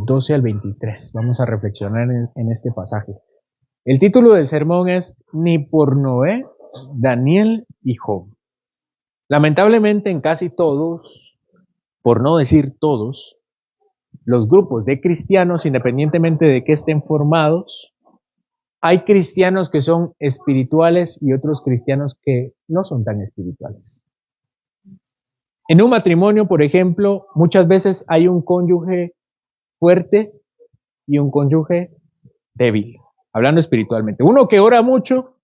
12 al 23. Vamos a reflexionar en este pasaje. El título del sermón es Ni por Noé, Daniel y Job. Lamentablemente en casi todos, por no decir todos, los grupos de cristianos, independientemente de que estén formados, hay cristianos que son espirituales y otros cristianos que no son tan espirituales. En un matrimonio, por ejemplo, muchas veces hay un cónyuge fuerte y un cónyuge débil, hablando espiritualmente. Uno que ora mucho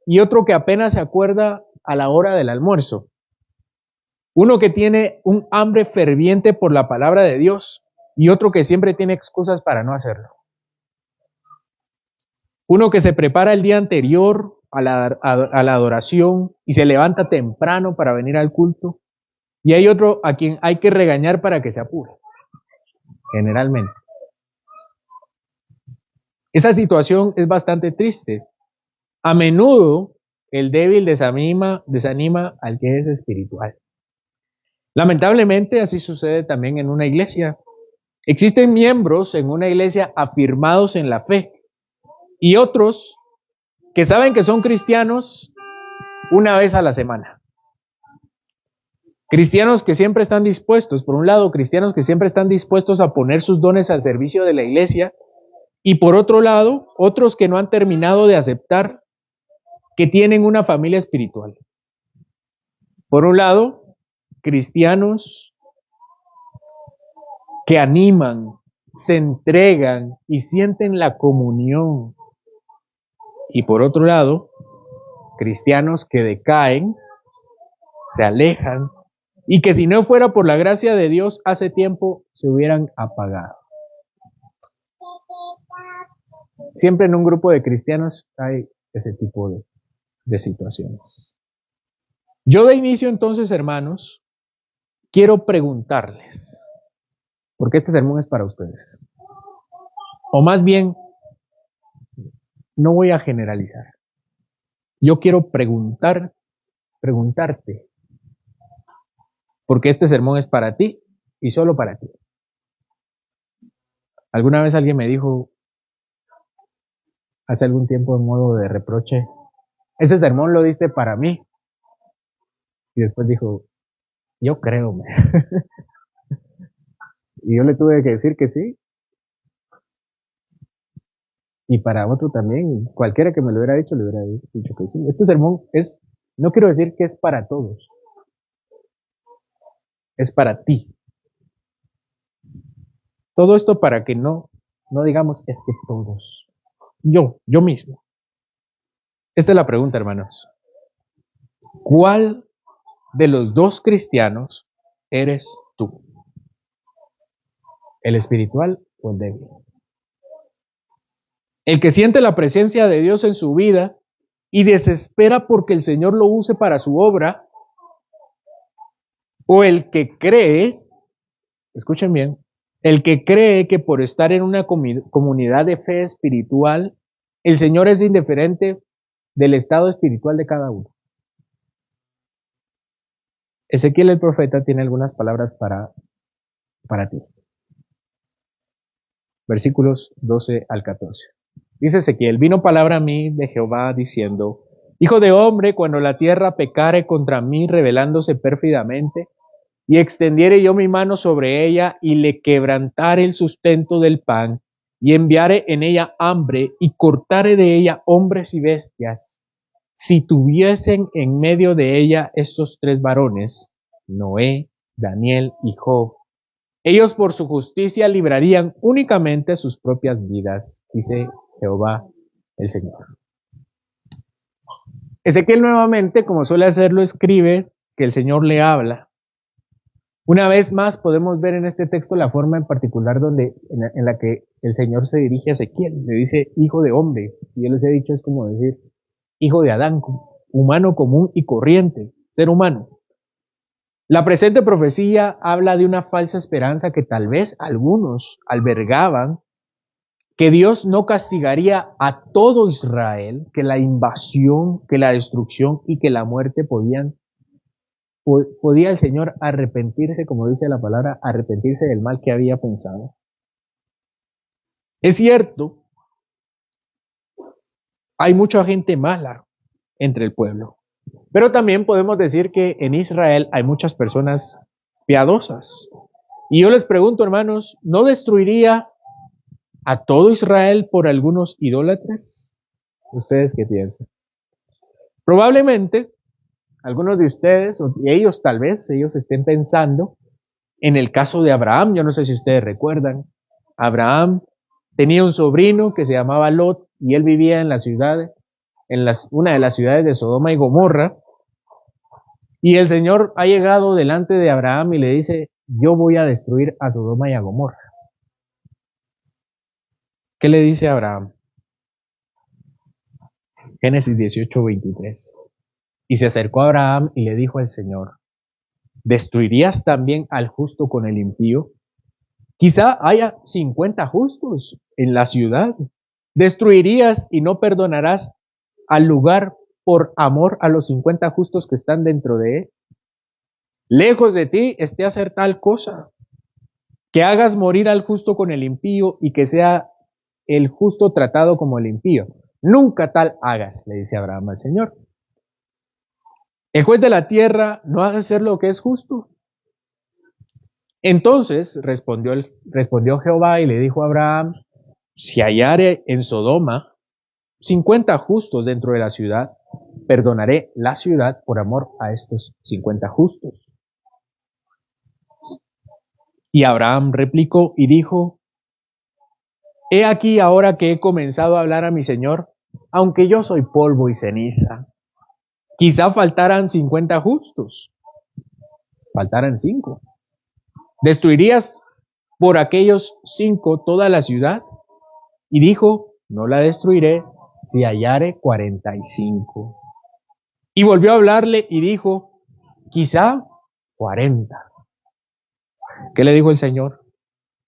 y otro que apenas se acuerda a la hora del almuerzo. Uno que tiene un hambre ferviente por la palabra de Dios y otro que siempre tiene excusas para no hacerlo. Uno que se prepara el día anterior a la adoración y se levanta temprano para venir al culto. Y hay otro a quien hay que regañar para que se apure, generalmente. Esa situación es bastante triste. A menudo el débil desanima al que es espiritual. Lamentablemente así sucede también en una iglesia. Existen miembros en una iglesia afirmados en la fe y otros que saben que son cristianos una vez a la semana. Cristianos que siempre están dispuestos, por un lado, cristianos que siempre están dispuestos a poner sus dones al servicio de la iglesia, y por otro lado, otros que no han terminado de aceptar que tienen una familia espiritual. Por un lado, cristianos que animan, se entregan y sienten la comunión. Y por otro lado, cristianos que decaen, se alejan, y que si no fuera por la gracia de Dios, hace tiempo se hubieran apagado. Siempre en un grupo de cristianos hay ese tipo de situaciones. Yo de inicio entonces, hermanos, quiero preguntarles, porque este sermón es para ustedes. O más bien, no voy a generalizar. Yo quiero preguntarte, porque este sermón es para ti y solo para ti. Alguna vez alguien me dijo, hace algún tiempo en modo de reproche, ese sermón lo diste para mí. Y después dijo, yo creo. Y yo le tuve que decir que sí. Y para otro también, cualquiera que me lo hubiera dicho, le hubiera dicho que sí. Este sermón es, no quiero decir que es para todos. Es para ti. Todo esto para que no digamos es que todos. Yo mismo. Esta es la pregunta, hermanos. ¿Cuál de los dos cristianos eres tú? ¿El espiritual o el débil? El que siente la presencia de Dios en su vida y desespera porque el Señor lo use para su obra, o el que cree, escuchen bien, el que cree que por estar en una comunidad de fe espiritual, el Señor es indiferente del estado espiritual de cada uno. Ezequiel el profeta tiene algunas palabras para ti. Versículos 12 al 14. Dice Ezequiel, vino palabra a mí de Jehová diciendo, Hijo de hombre, cuando la tierra pecare contra mí rebelándose pérfidamente, y extendiere yo mi mano sobre ella y le quebrantare el sustento del pan, y enviare en ella hambre y cortare de ella hombres y bestias, si tuviesen en medio de ella estos tres varones, Noé, Daniel y Job, ellos por su justicia librarían únicamente sus propias vidas, dice Jehová el Señor. Ezequiel nuevamente, como suele hacerlo, escribe que el Señor le habla. Una vez más podemos ver en este texto la forma en particular en la que el Señor se dirige a Ezequiel. Le dice hijo de hombre. Y yo les he dicho, es como decir hijo de Adán, humano común y corriente, ser humano. La presente profecía habla de una falsa esperanza que tal vez algunos albergaban, que Dios no castigaría a todo Israel, que la invasión, que la destrucción y que la muerte podía el Señor arrepentirse, como dice la palabra, arrepentirse del mal que había pensado. Es cierto, hay mucha gente mala entre el pueblo, pero también podemos decir que en Israel hay muchas personas piadosas. Y yo les pregunto, hermanos, ¿no destruiría a todo Israel por algunos idólatras? ¿Ustedes qué piensan? Probablemente algunos de ustedes, y ellos tal vez, ellos estén pensando en el caso de Abraham. Yo no sé si ustedes recuerdan. Abraham tenía un sobrino que se llamaba Lot y él vivía en la ciudad, una de las ciudades de Sodoma y Gomorra. Y el Señor ha llegado delante de Abraham y le dice, yo voy a destruir a Sodoma y a Gomorra. ¿Qué le dice a Abraham? Génesis 18:23. Y se acercó a Abraham y le dijo al Señor, ¿destruirías también al justo con el impío? Quizá haya 50 justos en la ciudad. ¿Destruirías y no perdonarás al lugar por amor a los 50 justos que están dentro de él? Lejos de ti esté hacer tal cosa, que hagas morir al justo con el impío y que sea el justo tratado como el impío. Nunca tal hagas, le dice Abraham al Señor. El juez de la tierra no hace hacer lo que es justo. Entonces respondió Jehová y le dijo a Abraham, si hallare en Sodoma 50 justos dentro de la ciudad, perdonaré la ciudad por amor a estos 50 justos. Y Abraham replicó y dijo, he aquí ahora que he comenzado a hablar a mi Señor, aunque yo soy polvo y ceniza, quizá faltaran 50 justos, faltaran 5. ¿Destruirías por aquellos 5 toda la ciudad? Y dijo, no la destruiré si hallare 45. Y volvió a hablarle y dijo, quizá 40. ¿Qué le dijo el Señor?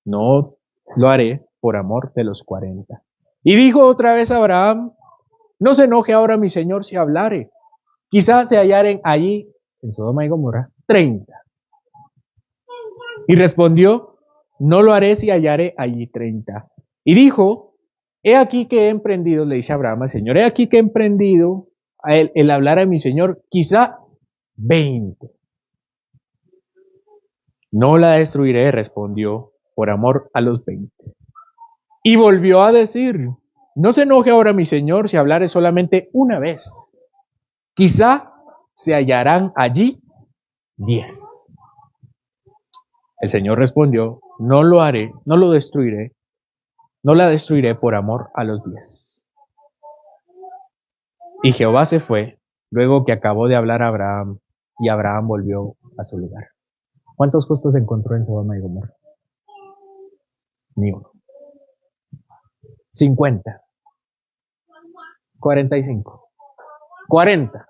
No lo haré por amor de los 40. Y dijo otra vez a Abraham, no se enoje ahora mi Señor si hablare. Quizá se hallaren allí, en Sodoma y Gomorra, 30. Y respondió, no lo haré si hallare allí 30. Y dijo, he aquí que he emprendido, le dice Abraham al Señor, he aquí que he emprendido el hablar a mi Señor, quizá 20. No la destruiré, respondió, por amor a los 20. Y volvió a decir, no se enoje ahora mi Señor si hablare solamente una vez. Quizá se hallarán allí 10. El Señor respondió, no lo haré, no lo destruiré, no la destruiré por amor a los 10. Y Jehová se fue, luego que acabó de hablar a Abraham, y Abraham volvió a su lugar. ¿Cuántos justos encontró en Sodoma y Gomorra? Ni uno. 50. 45. 40.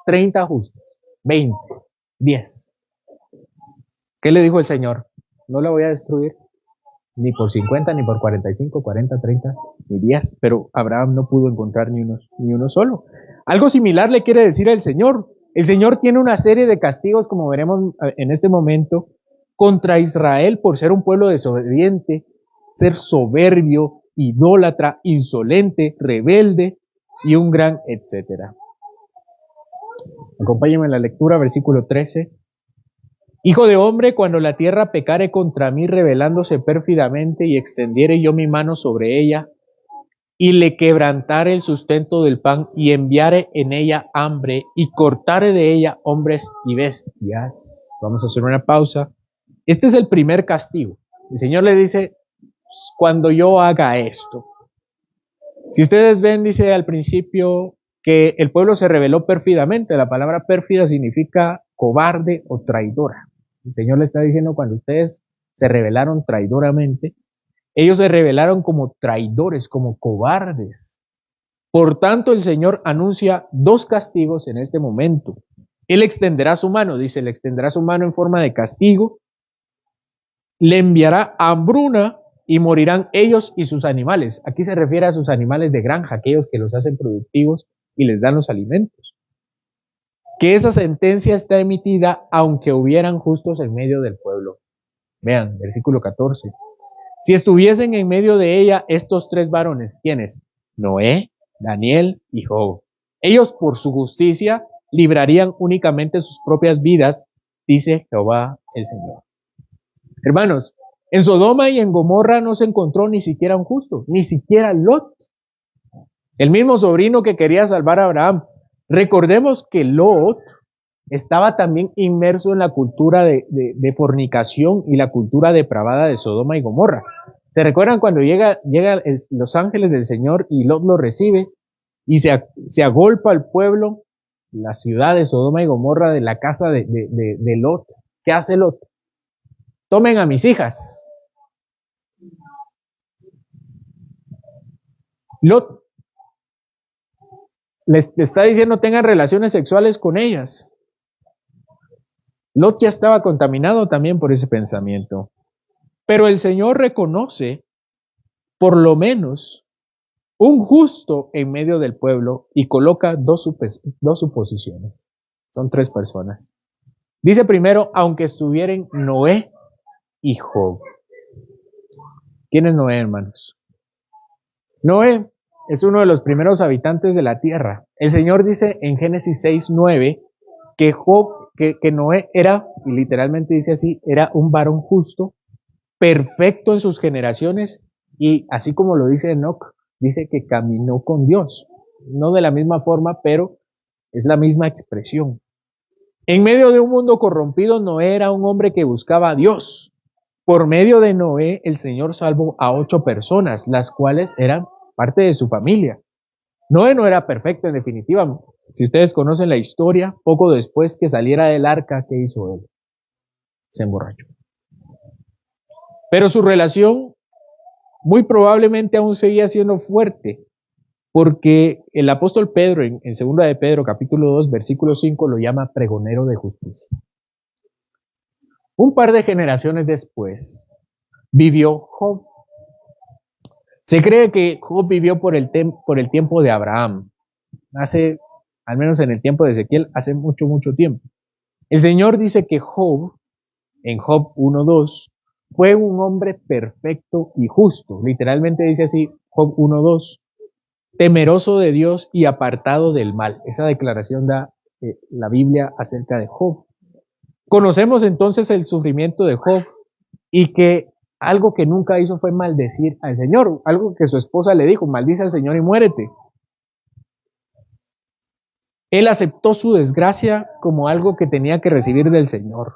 30 justos. 20. 10. ¿Qué le dijo el Señor? No la voy a destruir, ni por 50, ni por 45, 40, 30, ni 10. Pero Abraham no pudo encontrar ni uno solo. Algo similar le quiere decir el Señor. El Señor tiene una serie de castigos, como veremos en este momento, contra Israel por ser un pueblo desobediente, ser soberbio, idólatra, insolente, rebelde y un gran etcétera. Acompáñenme en la lectura, versículo 13. Hijo de hombre, cuando la tierra pecare contra mí, rebelándose pérfidamente, y extendiere yo mi mano sobre ella, y le quebrantare el sustento del pan, y enviare en ella hambre, y cortare de ella hombres y bestias. Vamos a hacer una pausa. Este es el primer castigo. El Señor le dice, cuando yo haga esto. Si ustedes ven, dice al principio, que el pueblo se rebeló pérfidamente. La palabra pérfida significa cobarde o traidora. El Señor le está diciendo, cuando ustedes se rebelaron traidoramente, ellos se rebelaron como traidores, como cobardes. Por tanto, el Señor anuncia 2 castigos en este momento. Él extenderá su mano, dice, le extenderá su mano en forma de castigo, le enviará hambruna y morirán ellos y sus animales. Aquí se refiere a sus animales de granja, aquellos que los hacen productivos y les dan los alimentos. Que esa sentencia está emitida aunque hubieran justos en medio del pueblo. Vean, versículo 14. si estuviesen en medio de ella estos tres varones, ¿quiénes? Noé, Daniel y Job. Ellos por su justicia librarían únicamente sus propias vidas, dice Jehová el Señor. Hermanos, en Sodoma y en Gomorra no se encontró ni siquiera un justo, ni siquiera Lot, el mismo sobrino que quería salvar a Abraham. Recordemos que Lot estaba también inmerso en la cultura de fornicación y la cultura depravada de Sodoma y Gomorra. ¿Se recuerdan cuando llega los ángeles del Señor y Lot lo recibe y se agolpa al pueblo, la ciudad de Sodoma y Gomorra, de la casa de Lot? ¿Qué hace Lot? Tomen a mis hijas. Lot les está diciendo tengan relaciones sexuales con ellas. Lot ya estaba contaminado también por ese pensamiento. Pero el Señor reconoce por lo menos un justo en medio del pueblo y coloca dos suposiciones. Son tres personas. Dice primero, aunque estuvieran Noé y Job. ¿Quién es Noé, hermanos? Noé es uno de los primeros habitantes de la tierra. El Señor dice en Génesis 6:9 que Noé era, y literalmente dice así, era un varón justo, perfecto en sus generaciones, y así como lo dice Enoc, dice que caminó con Dios. No de la misma forma, pero es la misma expresión. En medio de un mundo corrompido, Noé era un hombre que buscaba a Dios. Por medio de Noé, el Señor salvó a 8 personas, las cuales eran parte de su familia. Noé no era perfecto en definitiva. Si ustedes conocen la historia, poco después que saliera del arca, ¿qué hizo él? Se emborrachó. Pero su relación muy probablemente aún seguía siendo fuerte, porque el apóstol Pedro, en 2 de Pedro, capítulo 2, versículo 5, lo llama pregonero de justicia. Un par de generaciones después, vivió Job. Se cree que Job vivió por el tiempo de Abraham, al menos en el tiempo de Ezequiel, hace mucho, mucho tiempo. El Señor dice que Job, en Job 1:2, fue un hombre perfecto y justo. Literalmente dice así, Job 1:2, temeroso de Dios y apartado del mal. Esa declaración da la Biblia acerca de Job. Conocemos entonces el sufrimiento de Job y que algo que nunca hizo fue maldecir al Señor, algo que su esposa le dijo, maldice al Señor y muérete. Él aceptó su desgracia como algo que tenía que recibir del Señor.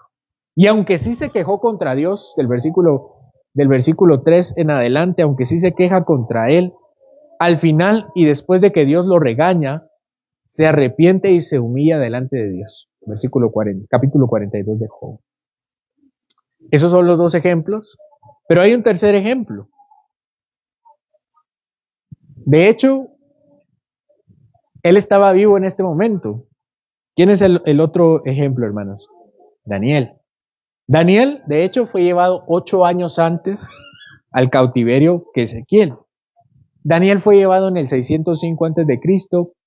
Y aunque sí se quejó contra Dios, del versículo 3 en adelante, aunque sí se queja contra Él, al final y después de que Dios lo regaña, se arrepiente y se humilla delante de Dios. Capítulo 42 de Job. Esos son los dos ejemplos, pero hay un tercer ejemplo. De hecho, él estaba vivo en este momento. ¿Quién es el otro ejemplo, hermanos? Daniel. Daniel, de hecho, fue llevado 8 años antes al cautiverio que Ezequiel. Daniel fue llevado en el 605 a.C.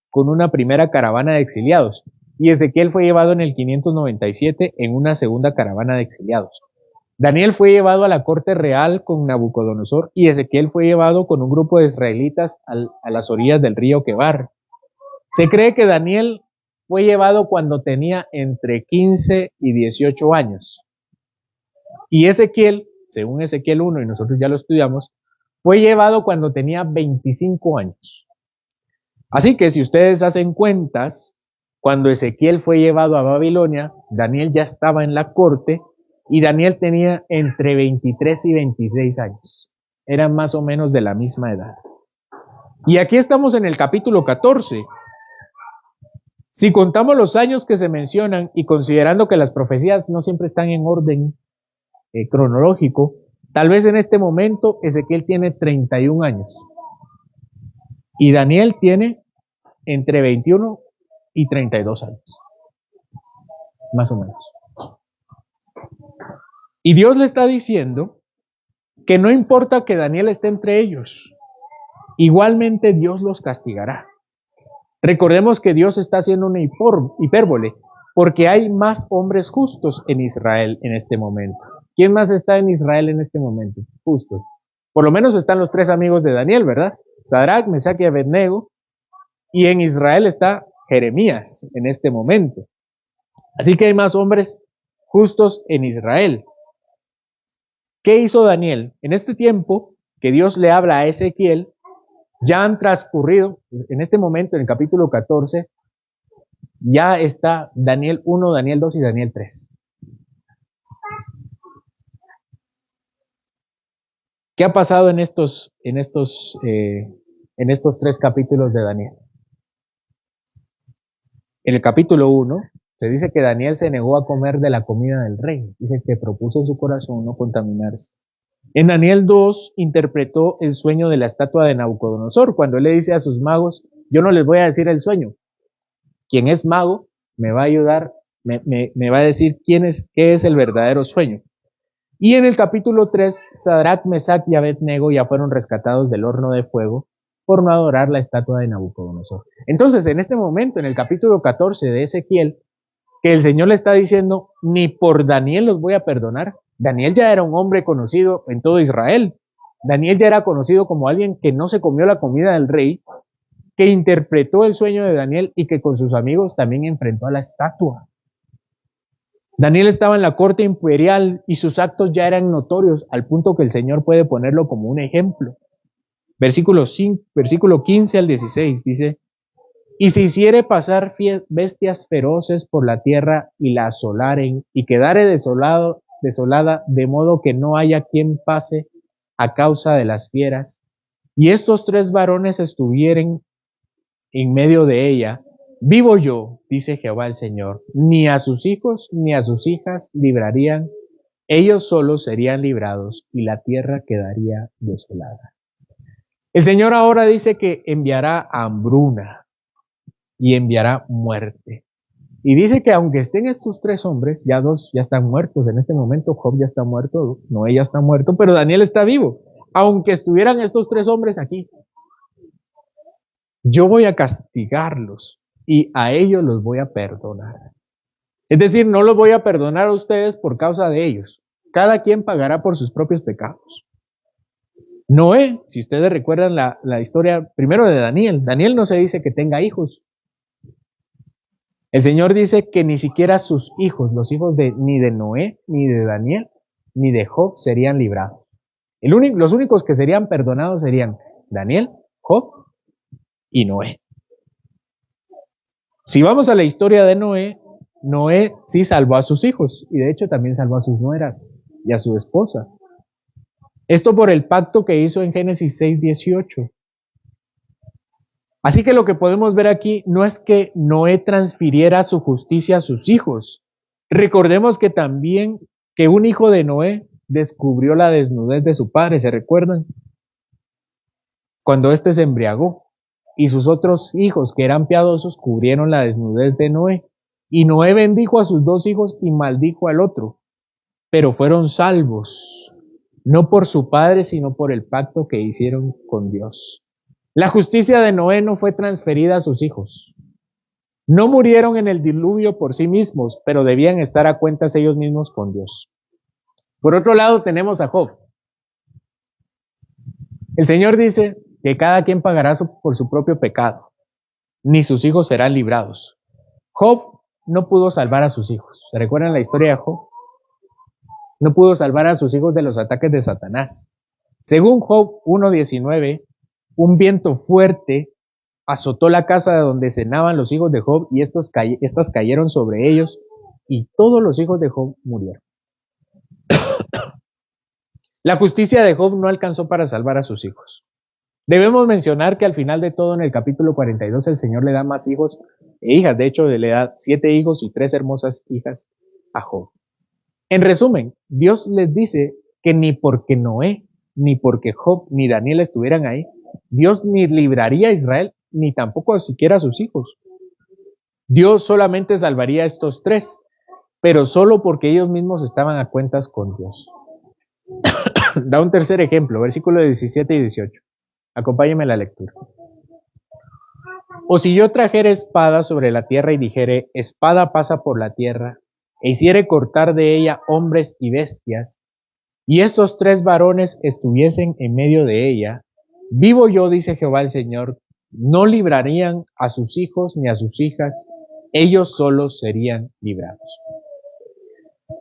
con una primera caravana de exiliados, y Ezequiel fue llevado en el 597 en una segunda caravana de exiliados. Daniel fue llevado a la corte real con Nabucodonosor, y Ezequiel fue llevado con un grupo de israelitas a las orillas del río Quebar. Se cree que Daniel fue llevado cuando tenía entre 15 y 18 años. Y Ezequiel, según Ezequiel 1, y nosotros ya lo estudiamos, fue llevado cuando tenía 25 años. Así que si ustedes hacen cuentas, cuando Ezequiel fue llevado a Babilonia, Daniel ya estaba en la corte y Daniel tenía entre 23 y 26 años. Eran más o menos de la misma edad. Y aquí estamos en el capítulo 14. Si contamos los años que se mencionan y considerando que las profecías no siempre están en orden cronológico, tal vez en este momento Ezequiel tiene 31 años y Daniel tiene entre 21 y 32 años, más o menos. Y Dios le está diciendo que no importa que Daniel esté entre ellos, igualmente Dios los castigará. Recordemos que Dios está haciendo una hipérbole, porque hay más hombres justos en Israel en este momento. ¿Quién más está en Israel en este momento? Justos. Por lo menos están los tres amigos de Daniel, ¿verdad? Sadrach, Mesach y Abednego. Y en Israel está Jeremías en este momento. Así que hay más hombres justos en Israel. ¿Qué hizo Daniel? En este tiempo que Dios le habla a Ezequiel, ya han transcurrido, en este momento, en el capítulo 14, ya está Daniel 1, Daniel 2 y Daniel 3. ¿Qué ha pasado en estos tres capítulos de Daniel? En el capítulo 1 se dice que Daniel se negó a comer de la comida del rey. Dice que propuso en su corazón no contaminarse. En Daniel 2 interpretó el sueño de la estatua de Nabucodonosor, cuando él le dice a sus magos, yo no les voy a decir el sueño. Quien es mago me va a ayudar, me va a decir qué es el verdadero sueño. Y en el capítulo 3, Sadrach, Mesach y Abednego ya fueron rescatados del horno de fuego por no adorar la estatua de Nabucodonosor. Entonces, en este momento, en el capítulo 14 de Ezequiel, que el Señor le está diciendo, ni por Daniel los voy a perdonar. Daniel ya era un hombre conocido en todo Israel. Daniel ya era conocido como alguien que no se comió la comida del rey, que interpretó el sueño de Daniel y que con sus amigos también enfrentó a la estatua. Daniel estaba en la corte imperial y sus actos ya eran notorios, al punto que el Señor puede ponerlo como un ejemplo. Versículo 15 al 16 dice, y si hiciere pasar bestias feroces por la tierra y la asolaren, y quedare desolada, de modo que no haya quien pase a causa de las fieras, y estos tres varones estuvieren en medio de ella, vivo yo, dice Jehová el Señor, ni a sus hijos ni a sus hijas librarían, ellos solos serían librados, y la tierra quedaría desolada. El Señor ahora dice que enviará hambruna y enviará muerte. Y dice que aunque estén estos tres hombres, ya dos ya están muertos en este momento, Job ya está muerto, Noé ya está muerto, pero Daniel está vivo. Aunque estuvieran estos tres hombres aquí, yo voy a castigarlos y a ellos los voy a perdonar. Es decir, no los voy a perdonar a ustedes por causa de ellos. Cada quien pagará por sus propios pecados. Noé, si ustedes recuerdan la historia primero de Daniel, Daniel no se dice que tenga hijos. El Señor dice que ni siquiera sus hijos, los hijos ni de Noé, ni de Daniel, ni de Job serían librados. Los únicos que serían perdonados serían Daniel, Job y Noé. Si vamos a la historia de Noé, Noé sí salvó a sus hijos y de hecho también salvó a sus nueras y a su esposa. Esto por el pacto que hizo en Génesis 6:18. Así que lo que podemos ver aquí no es que Noé transfiriera su justicia a sus hijos. Recordemos que también que un hijo de Noé descubrió la desnudez de su padre, ¿se recuerdan? Cuando éste se embriagó y sus otros hijos que eran piadosos cubrieron la desnudez de Noé. Y Noé bendijo a sus dos hijos y maldijo al otro, pero fueron salvos, no por su padre, sino por el pacto que hicieron con Dios. La justicia de Noé no fue transferida a sus hijos. No murieron en el diluvio por sí mismos, pero debían estar a cuentas ellos mismos con Dios. Por otro lado tenemos a Job. El Señor dice que cada quien pagará por su propio pecado, ni sus hijos serán librados. Job no pudo salvar a sus hijos. ¿Se recuerdan la historia de Job? No pudo salvar a sus hijos de los ataques de Satanás. Según Job 1:19, un viento fuerte azotó la casa de donde cenaban los hijos de Job y estas cayeron sobre ellos y todos los hijos de Job murieron. La justicia de Job no alcanzó para salvar a sus hijos. Debemos mencionar que al final de todo, en el capítulo 42, el Señor le da más hijos e hijas. De hecho, le da 7 hijos y 3 hermosas hijas a Job. En resumen, Dios les dice que ni porque Noé, ni porque Job, ni Daniel estuvieran ahí, Dios ni libraría a Israel, ni tampoco siquiera a sus hijos. Dios solamente salvaría a estos 3, pero solo porque ellos mismos estaban a cuentas con Dios. Da un tercer ejemplo, versículos 17 y 18. Acompáñenme a la lectura. O si yo trajere espada sobre la tierra y dijere, espada pasa por la tierra, e hiciere cortar de ella hombres y bestias, y estos 3 varones estuviesen en medio de ella, vivo yo, dice Jehová el Señor, no librarían a sus hijos ni a sus hijas, ellos solos serían librados.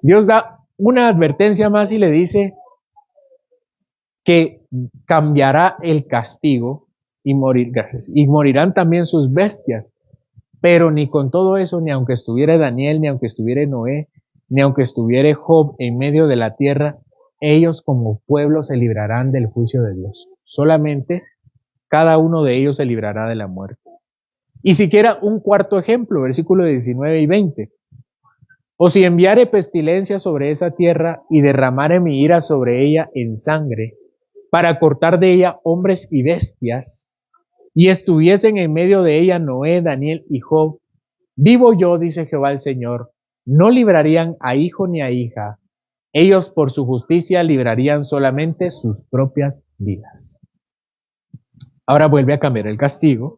Dios da una advertencia más y le dice que cambiará el castigo y morirán también sus bestias. Pero ni con todo eso, ni aunque estuviera Daniel, ni aunque estuviera Noé, ni aunque estuviera Job en medio de la tierra, ellos como pueblo se librarán del juicio de Dios. Solamente cada uno de ellos se librará de la muerte. Y siquiera un cuarto ejemplo, versículos 19 y 20. O si enviare pestilencia sobre esa tierra y derramare mi ira sobre ella en sangre, para cortar de ella hombres y bestias, y estuviesen en medio de ella Noé, Daniel y Job, vivo yo, dice Jehová el Señor, no librarían a hijo ni a hija, ellos por su justicia librarían solamente sus propias vidas. Ahora vuelve a cambiar el castigo.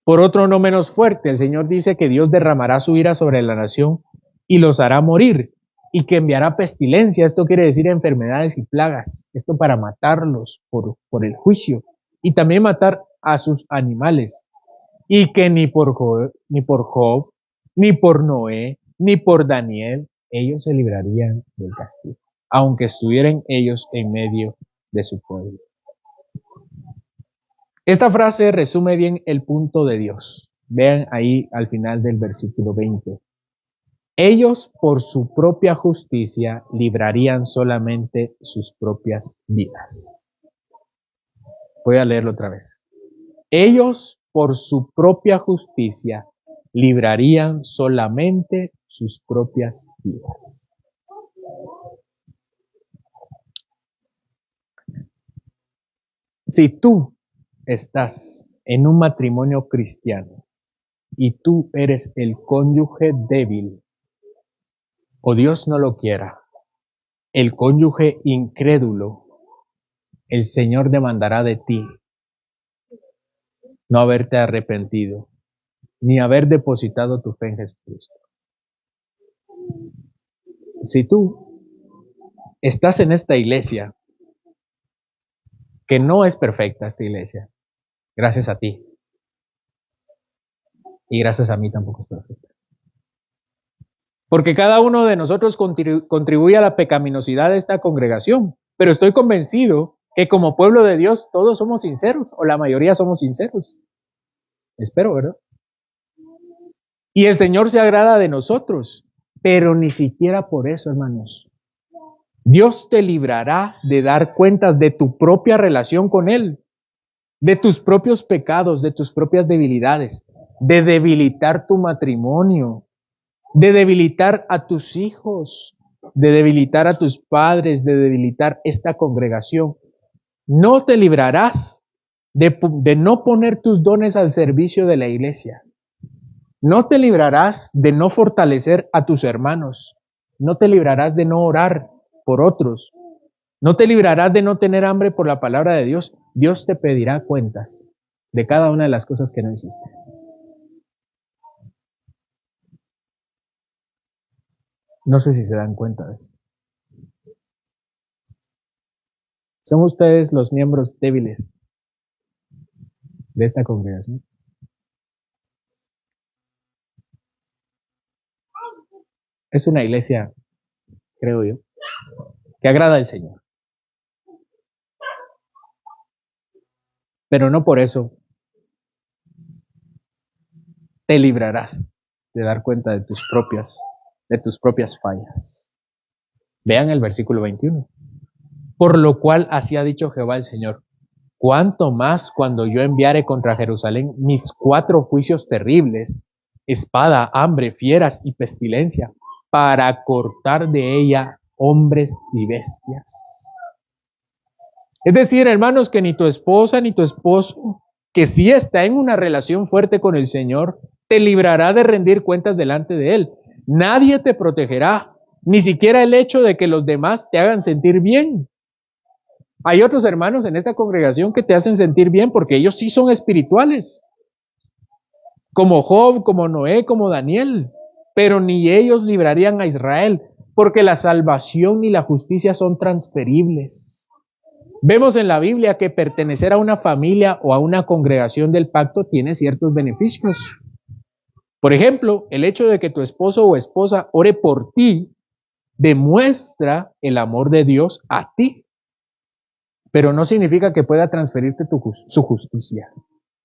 Por otro no menos fuerte, el Señor dice que Dios derramará su ira sobre la nación y los hará morir, y que enviará pestilencia, esto quiere decir enfermedades y plagas, esto para matarlos por el juicio, y también matar a sus animales, y que ni por Job, ni por Noé, ni por Daniel, ellos se librarían del castigo, aunque estuvieran ellos en medio de su pueblo. Esta frase resume bien el punto de Dios. Vean ahí al final del versículo 20. Ellos por su propia justicia librarían solamente sus propias vidas. Voy a leerlo otra vez. Ellos por su propia justicia librarían solamente sus propias vidas. Si tú estás en un matrimonio cristiano y tú eres el cónyuge débil, o Dios no lo quiera, el cónyuge incrédulo, el Señor demandará de ti no haberte arrepentido, ni haber depositado tu fe en Jesucristo. Si tú estás en esta iglesia, que no es perfecta esta iglesia, gracias a ti, y gracias a mí tampoco es perfecta. Porque cada uno de nosotros contribuye a la pecaminosidad de esta congregación, pero estoy convencido que como pueblo de Dios todos somos sinceros, o la mayoría somos sinceros. Espero, ¿verdad? Y el Señor se agrada de nosotros, pero ni siquiera por eso, hermanos. Dios te librará de dar cuentas de tu propia relación con Él, de tus propios pecados, de tus propias debilidades, de debilitar tu matrimonio, de debilitar a tus hijos, de debilitar a tus padres, de debilitar esta congregación. No te librarás de no poner tus dones al servicio de la iglesia. No te librarás de no fortalecer a tus hermanos. No te librarás de no orar por otros. No te librarás de no tener hambre por la palabra de Dios. Dios te pedirá cuentas de cada una de las cosas que no hiciste. No sé si se dan cuenta de eso. Son ustedes los miembros débiles de esta congregación. Es una iglesia, creo yo, que agrada al Señor. Pero no por eso te librarás de dar cuenta de tus propias fallas. Vean el versículo 21. Por lo cual así ha dicho Jehová el Señor: cuánto más cuando yo enviare contra Jerusalén mis 4 juicios terribles, espada, hambre, fieras y pestilencia, para cortar de ella hombres y bestias. Es decir, hermanos, que ni tu esposa ni tu esposo, que sí está en una relación fuerte con el Señor, te librará de rendir cuentas delante de Él. Nadie te protegerá, ni siquiera el hecho de que los demás te hagan sentir bien. Hay otros hermanos en esta congregación que te hacen sentir bien porque ellos sí son espirituales, como Job, como Noé, como Daniel, pero ni ellos librarían a Israel. porque la salvación y la justicia son transferibles. Vemos en la Biblia que pertenecer a una familia o a una congregación del pacto tiene ciertos beneficios. Por ejemplo, el hecho de que tu esposo o esposa ore por ti demuestra el amor de Dios a ti, pero no significa que pueda transferirte su justicia.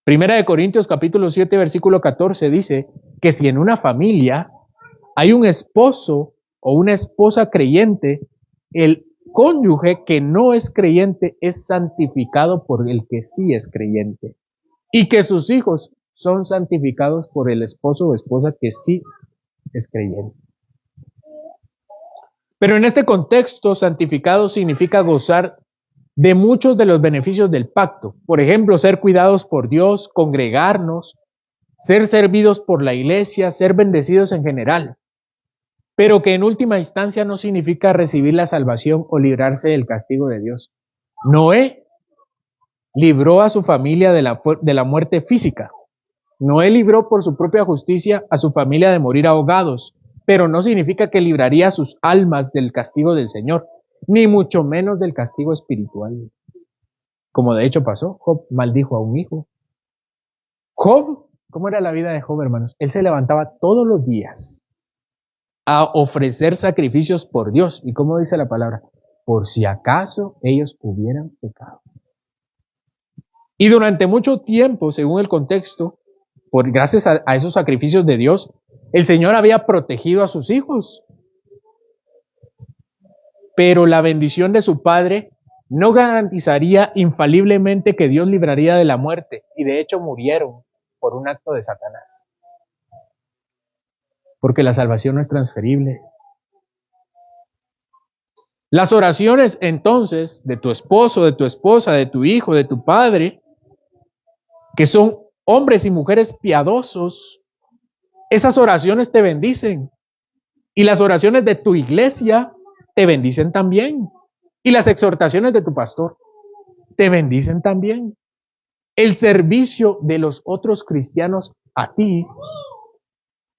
Primera de Corintios capítulo 7 versículo 14 dice que si en una familia hay un esposo o una esposa creyente, el cónyuge que no es creyente es santificado por el que sí es creyente, y que sus hijos son santificados por el esposo o esposa que sí es creyente. Pero en este contexto, santificado significa gozar de muchos de los beneficios del pacto. Por ejemplo, ser cuidados por Dios, congregarnos, ser servidos por la iglesia, ser bendecidos en general. Pero que en última instancia no significa recibir la salvación o librarse del castigo de Dios. Noé libró a su familia de la muerte física. Noé libró por su propia justicia a su familia de morir ahogados, pero no significa que libraría a sus almas del castigo del Señor, ni mucho menos del castigo espiritual. Como de hecho pasó, Job maldijo a un hijo. Job, ¿cómo era la vida de Job, hermanos? Él se levantaba todos los días a ofrecer sacrificios por Dios. ¿Y cómo dice la palabra? Por si acaso ellos hubieran pecado. Y durante mucho tiempo, según el contexto, gracias a esos sacrificios de Dios, el Señor había protegido a sus hijos. Pero la bendición de su Padre no garantizaría infaliblemente que Dios libraría de la muerte. Y de hecho murieron por un acto de Satanás. Porque la salvación no es transferible. Las oraciones entonces de tu esposo, de tu esposa, de tu hijo, de tu padre, que son hombres y mujeres piadosos, esas oraciones te bendicen. Y las oraciones de tu iglesia te bendicen también. Y las exhortaciones de tu pastor te bendicen también. El servicio de los otros cristianos a ti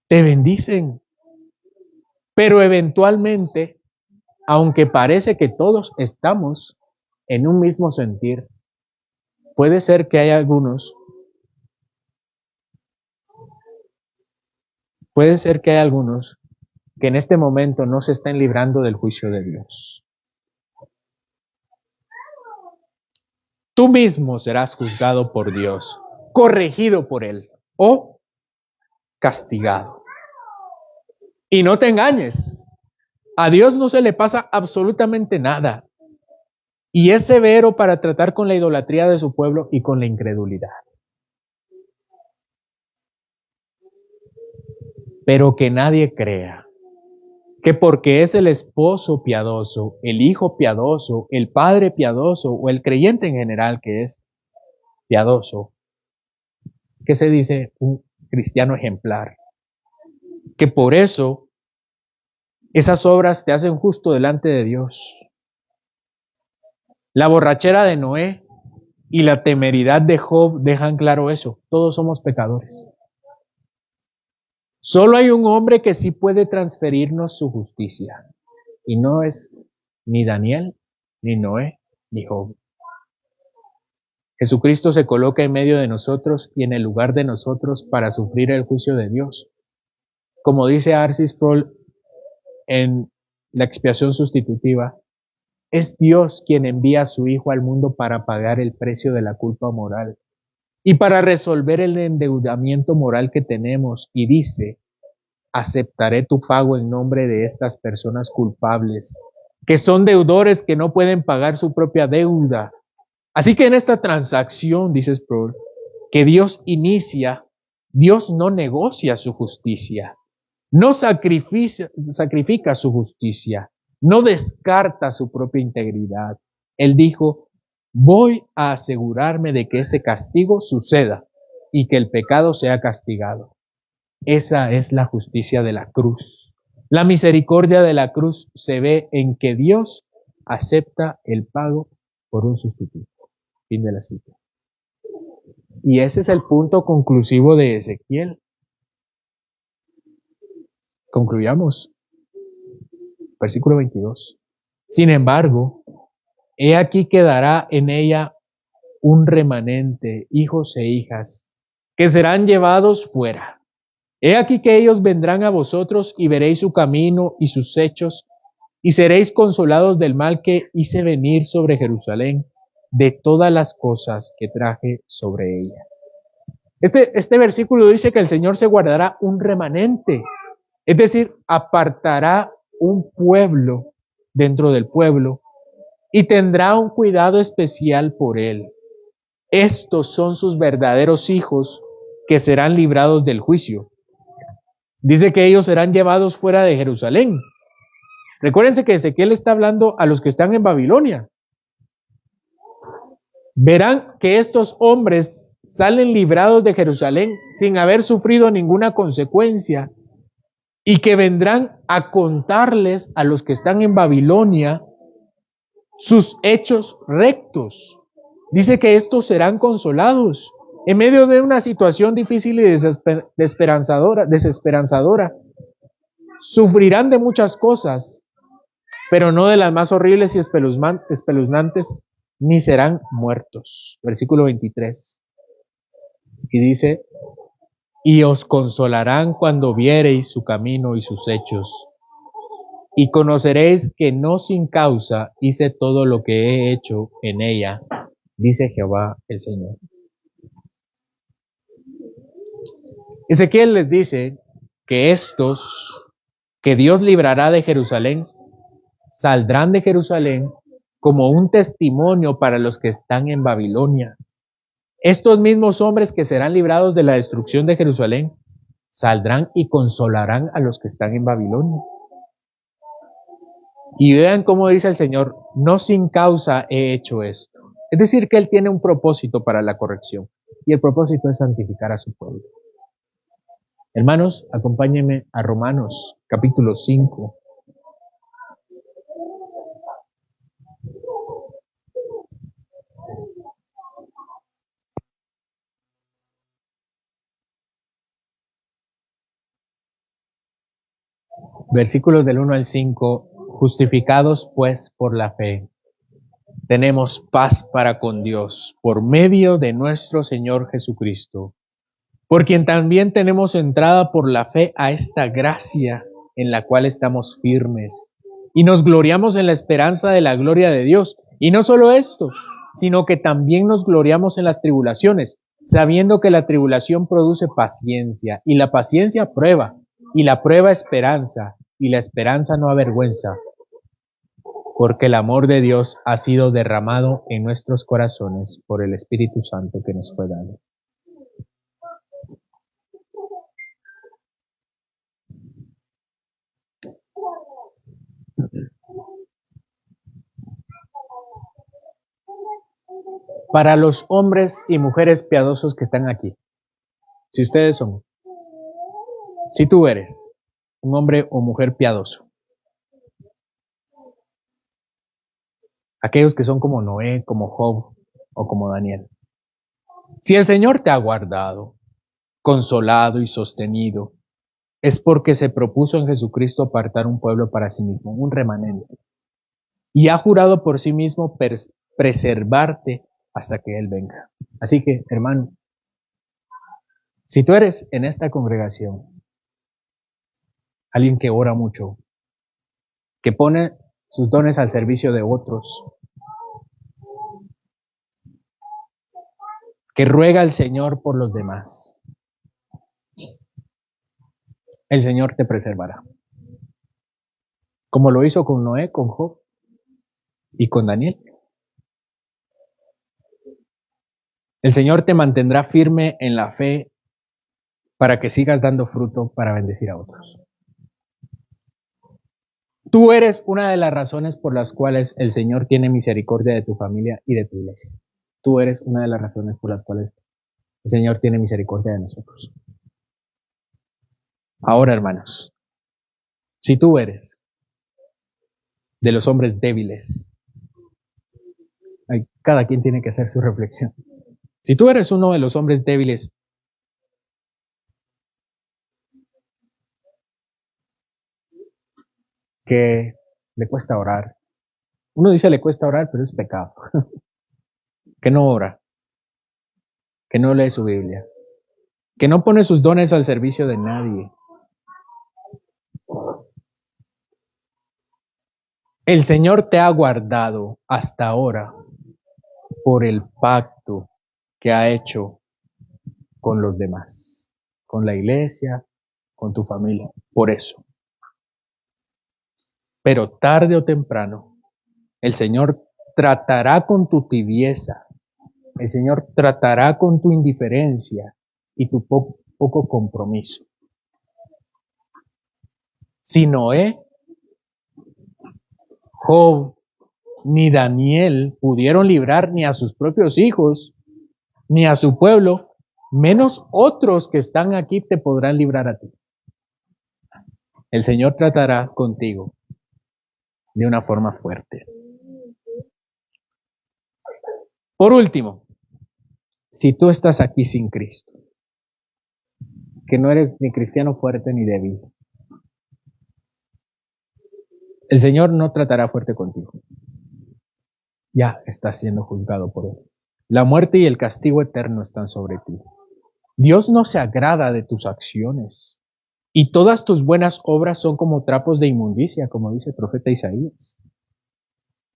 te bendicen. Pero eventualmente, aunque parece que todos estamos en un mismo sentir, puede ser que haya algunos que en este momento no se estén librando del juicio de Dios. Tú mismo serás juzgado por Dios, corregido por Él o castigado. Y no te engañes, a Dios no se le pasa absolutamente nada. Y es severo para tratar con la idolatría de su pueblo y con la incredulidad. Pero que nadie crea que porque es el esposo piadoso, el hijo piadoso, el padre piadoso o el creyente en general que es piadoso, que se dice un cristiano ejemplar, que por eso esas obras te hacen justo delante de Dios. La borrachera de Noé y la temeridad de Job dejan claro eso. Todos somos pecadores. Solo hay un hombre que sí puede transferirnos su justicia. Y no es ni Daniel, ni Noé, ni Job. Jesucristo se coloca en medio de nosotros y en el lugar de nosotros para sufrir el juicio de Dios. Como dice R.C. Sproul en la expiación sustitutiva, es Dios quien envía a su Hijo al mundo para pagar el precio de la culpa moral y para resolver el endeudamiento moral que tenemos, y dice: aceptaré tu pago en nombre de estas personas culpables, que son deudores que no pueden pagar su propia deuda. Así que en esta transacción, dice Sproul, que Dios inicia, Dios no negocia su justicia, no sacrifica su justicia, no descarta su propia integridad. Él dijo: voy a asegurarme de que ese castigo suceda y que el pecado sea castigado. Esa es la justicia de la cruz. La misericordia de la cruz se ve en que Dios acepta el pago por un sustituto. Fin de la cita. Y ese es el punto conclusivo de Ezequiel. Concluyamos. Versículo 22. Sin embargo, he aquí quedará en ella un remanente, hijos e hijas, que serán llevados fuera. He aquí que ellos vendrán a vosotros y veréis su camino y sus hechos, y seréis consolados del mal que hice venir sobre Jerusalén, de todas las cosas que traje sobre ella. Este versículo dice que el Señor se guardará un remanente, es decir, apartará un pueblo dentro del pueblo y tendrá un cuidado especial por él. Estos son sus verdaderos hijos que serán librados del juicio. Dice que ellos serán llevados fuera de Jerusalén. Recuérdense que Ezequiel está hablando a los que están en Babilonia. Verán que estos hombres salen librados de Jerusalén sin haber sufrido ninguna consecuencia y que vendrán a contarles a los que están en Babilonia sus hechos rectos. Dice que estos serán consolados en medio de una situación difícil y desesperanzadora. Sufrirán de muchas cosas, pero no de las más horribles y espeluznantes, ni serán muertos. Versículo 23. Y dice, y os consolarán cuando viereis su camino y sus hechos, y conoceréis que no sin causa hice todo lo que he hecho en ella, dice Jehová el Señor. Ezequiel les dice que estos que Dios librará de Jerusalén, saldrán de Jerusalén como un testimonio para los que están en Babilonia. Estos mismos hombres que serán librados de la destrucción de Jerusalén, saldrán y consolarán a los que están en Babilonia. Y vean cómo dice el Señor, no sin causa he hecho esto. Es decir, que Él tiene un propósito para la corrección. Y el propósito es santificar a su pueblo. Hermanos, acompáñenme a Romanos, capítulo 5. Versículos del 1 al 5. Justificados pues por la fe, tenemos paz para con Dios por medio de nuestro Señor Jesucristo, por quien también tenemos entrada por la fe a esta gracia en la cual estamos firmes y nos gloriamos en la esperanza de la gloria de Dios. Y no solo esto, sino que también nos gloriamos en las tribulaciones, sabiendo que la tribulación produce paciencia, y la paciencia prueba, y la prueba esperanza, y la esperanza no avergüenza, porque el amor de Dios ha sido derramado en nuestros corazones por el Espíritu Santo que nos fue dado. Para los hombres y mujeres piadosos que están aquí, si ustedes son, si tú eres un hombre o mujer piadoso, aquellos que son como Noé, como Job o como Daniel, si el Señor te ha guardado, consolado y sostenido, es porque se propuso en Jesucristo apartar un pueblo para sí mismo, un remanente, y ha jurado por sí mismo preservarte hasta que Él venga. Así que, hermano, si tú eres en esta congregación alguien que ora mucho, que pone sus dones al servicio de otros, que ruega al Señor por los demás, el Señor te preservará. Como lo hizo con Noé, con Job y con Daniel. El Señor te mantendrá firme en la fe para que sigas dando fruto para bendecir a otros. Tú eres una de las razones por las cuales el Señor tiene misericordia de tu familia y de tu iglesia. Tú eres una de las razones por las cuales el Señor tiene misericordia de nosotros. Ahora, hermanos, si tú eres de los hombres débiles, cada quien tiene que hacer su reflexión. Si tú eres uno de los hombres débiles, que le cuesta orar. Uno dice le cuesta orar, pero es pecado. Que no ora, que no lee su Biblia, que no pone sus dones al servicio de nadie. El Señor te ha guardado hasta ahora por el pacto que ha hecho con los demás, con la iglesia, con tu familia. Por eso. Pero tarde o temprano, el Señor tratará con tu tibieza, el Señor tratará con tu indiferencia y tu poco compromiso. Si Noé, Job, ni Daniel pudieron librar ni a sus propios hijos, ni a su pueblo, menos otros que están aquí te podrán librar a ti. El Señor tratará contigo de una forma fuerte. Por último, si tú estás aquí sin Cristo, que no eres ni cristiano fuerte ni débil, el Señor no tratará fuerte contigo. Ya estás siendo juzgado por Él. La muerte y el castigo eterno están sobre ti. Dios no se agrada de tus acciones. Y todas tus buenas obras son como trapos de inmundicia, como dice el profeta Isaías.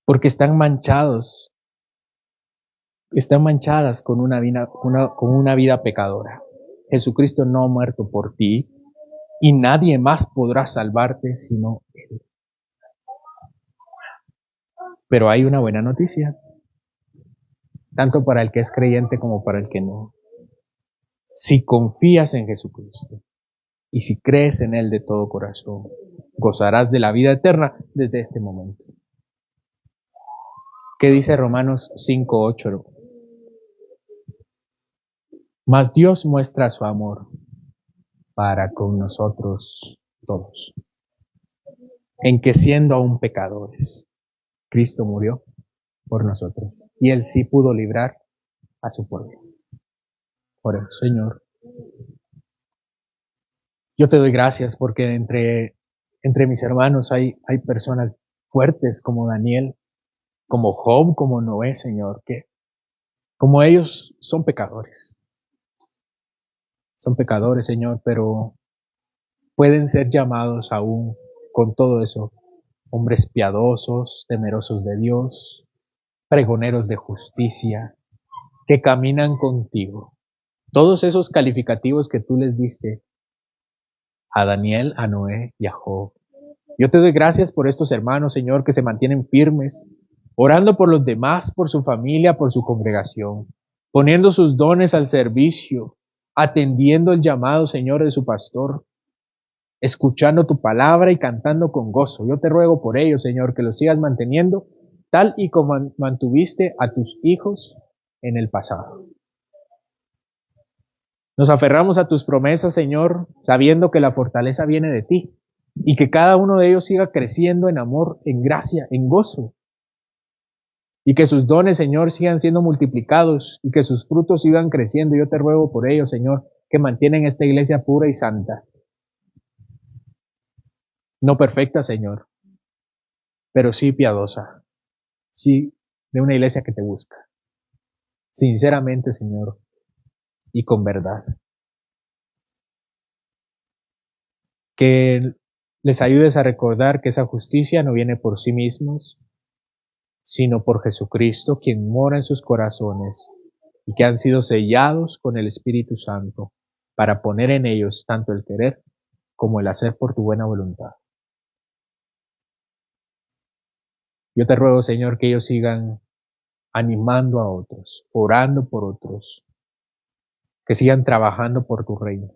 Porque están manchadas con una vida pecadora. Jesucristo no ha muerto por ti y nadie más podrá salvarte sino Él. Pero hay una buena noticia, tanto para el que es creyente como para el que no. Si confías en Jesucristo y si crees en Él de todo corazón, gozarás de la vida eterna desde este momento. ¿Qué dice Romanos 5:8? Mas Dios muestra su amor para con nosotros todos, en que siendo aún pecadores, Cristo murió por nosotros y Él sí pudo librar a su pueblo. Por eso, Señor, yo te doy gracias porque entre mis hermanos hay personas fuertes como Daniel, como Job, como Noé, Señor, que como ellos son pecadores. Son pecadores, Señor, pero pueden ser llamados aún con todo eso, hombres piadosos, temerosos de Dios, pregoneros de justicia, que caminan contigo. Todos esos calificativos que tú les diste a Daniel, a Noé y a Job. Yo te doy gracias por estos hermanos, Señor, que se mantienen firmes, orando por los demás, por su familia, por su congregación, poniendo sus dones al servicio, atendiendo el llamado, Señor, de su pastor, escuchando tu palabra y cantando con gozo. Yo te ruego por ellos, Señor, que los sigas manteniendo tal y como mantuviste a tus hijos en el pasado. Nos aferramos a tus promesas, Señor, sabiendo que la fortaleza viene de ti y que cada uno de ellos siga creciendo en amor, en gracia, en gozo. Y que sus dones, Señor, sigan siendo multiplicados y que sus frutos sigan creciendo. Yo te ruego por ellos, Señor, que mantienen esta iglesia pura y santa. No perfecta, Señor, pero sí piadosa. Sí, de una iglesia que te busca. Sinceramente, Señor, y con verdad. Que les ayudes a recordar que esa justicia no viene por sí mismos, sino por Jesucristo, quien mora en sus corazones y que han sido sellados con el Espíritu Santo para poner en ellos tanto el querer como el hacer por tu buena voluntad. Yo te ruego, Señor, que ellos sigan animando a otros, orando por otros, que sigan trabajando por tu reino.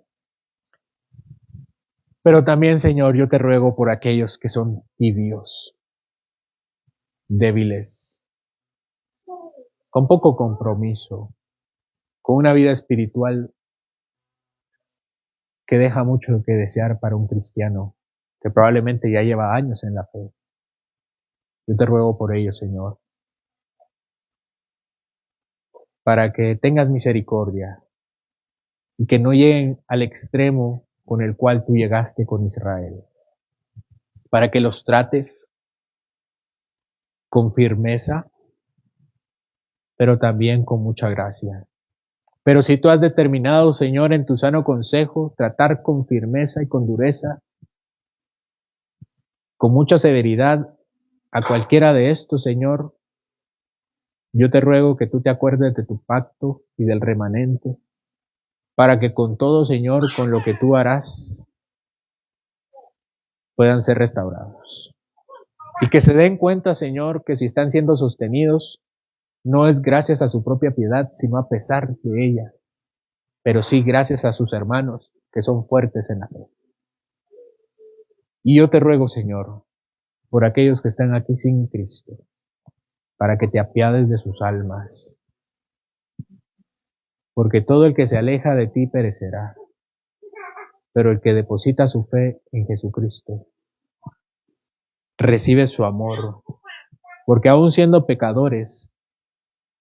Pero también, Señor, yo te ruego por aquellos que son tibios, débiles, con poco compromiso, con una vida espiritual que deja mucho que desear para un cristiano que probablemente ya lleva años en la fe. Yo te ruego por ellos, Señor, para que tengas misericordia y que no lleguen al extremo con el cual tú llegaste con Israel, para que los trates con firmeza, pero también con mucha gracia. Pero si tú has determinado, Señor, en tu sano consejo, tratar con firmeza y con dureza, con mucha severidad, a cualquiera de estos, Señor, yo te ruego que tú te acuerdes de tu pacto y del remanente, para que con todo, Señor, con lo que tú harás, puedan ser restaurados. Y que se den cuenta, Señor, que si están siendo sostenidos, no es gracias a su propia piedad, sino a pesar de ella, pero sí gracias a sus hermanos, que son fuertes en la fe. Y yo te ruego, Señor, por aquellos que están aquí sin Cristo, para que te apiades de sus almas, porque todo el que se aleja de ti perecerá, pero el que deposita su fe en Jesucristo recibe su amor, porque aun siendo pecadores,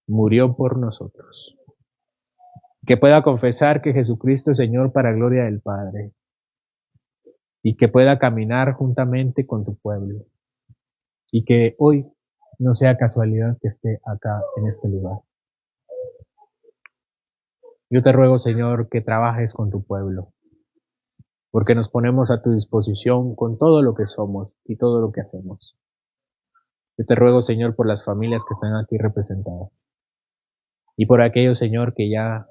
murió por nosotros. Que pueda confesar que Jesucristo es Señor para gloria del Padre, y que pueda caminar juntamente con tu pueblo, y que hoy no sea casualidad que esté acá en este lugar. Yo te ruego, Señor, que trabajes con tu pueblo, porque nos ponemos a tu disposición con todo lo que somos y todo lo que hacemos. Yo te ruego, Señor, por las familias que están aquí representadas, y por aquellos, Señor, que ya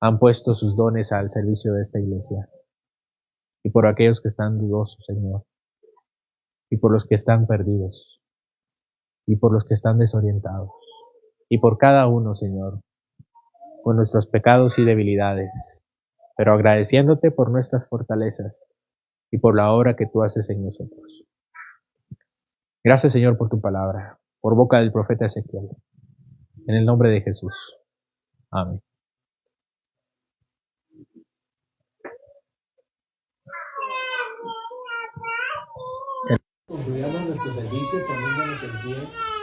han puesto sus dones al servicio de esta iglesia, y por aquellos que están dudosos, Señor, y por los que están perdidos, y por los que están desorientados, y por cada uno, Señor, con nuestros pecados y debilidades, pero agradeciéndote por nuestras fortalezas y por la obra que tú haces en nosotros. Gracias, Señor, por tu palabra, por boca del profeta Ezequiel. En el nombre de Jesús. Amén. Concluyamos nuestro servicio poniéndonos en pie.